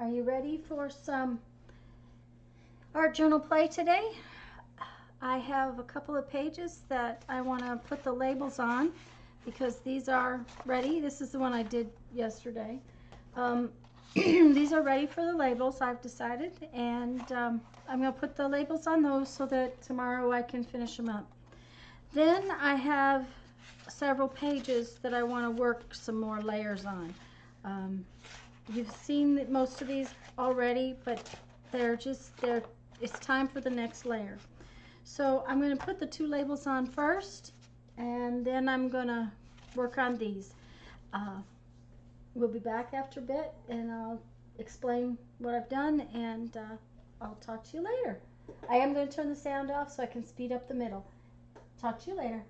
Are you ready for some art journal play today? I have a couple of pages that I want to put the labels on because these are ready. This is the one I did yesterday. These are ready for the labels, I've decided, and I'm going to put the labels on those so that tomorrow I can finish them up. Then I have several pages that I want to work some more layers on. You've seen most of these already, but it's time for the next layer. So I'm going to put the two labels on first, and then I'm going to work on these. We'll be back after a bit, and I'll explain what I've done, and I'll talk to you later. I am going to turn the sound off so I can speed up the middle. Talk to you later.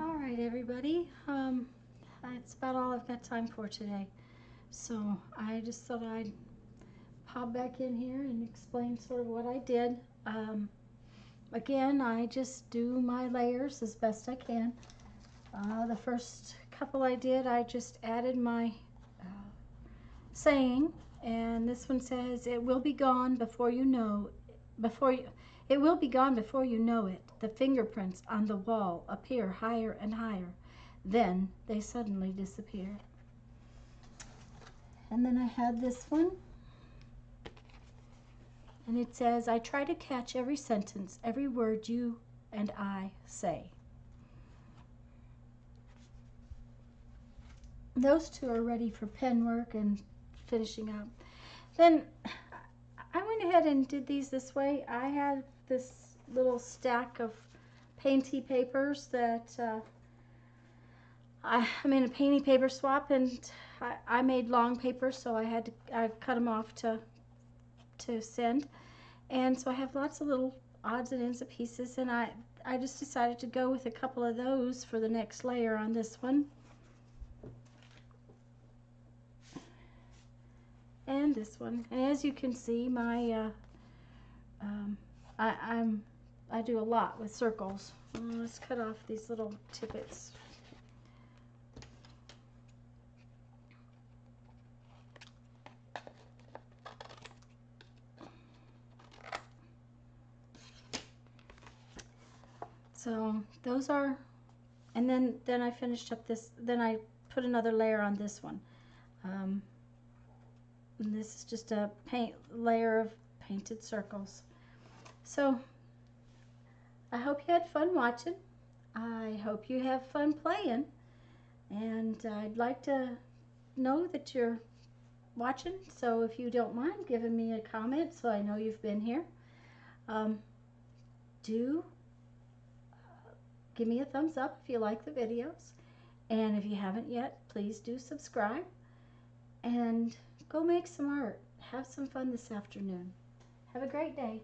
All right, everybody. That's about all I've got time for today. So I just thought I'd pop back in here and explain sort of what I did. Again, I just do my layers as best I can. The first couple I did, I just added my saying, and this one says, "It will be gone before you know, it will be gone before you know it. The fingerprints on the wall appear higher and higher. Then they suddenly disappear." And then I had this one, and it says, "I try to catch every sentence, every word you and I say." Those two are ready for pen work and finishing up. Then I went ahead and did these this way. I had this little stack of painty papers that I made a painty paper swap, and I made long papers, so I cut them off to send. And so I have lots of little odds and ends of pieces, and I just decided to go with a couple of those for the next layer on this one. And this one. And as you can see, my I do a lot with circles. Let's cut off these little tippets. So those are, and then I finished up this, then I put another layer on this one. And this is just a layer of painted circles. So I hope you had fun watching. I hope you have fun playing. And I'd like to know that you're watching. So if you don't mind giving me a comment so I know you've been here. Do give me a thumbs up if you like the videos. And if you haven't yet, please do subscribe. And go make some art. Have some fun this afternoon. Have a great day.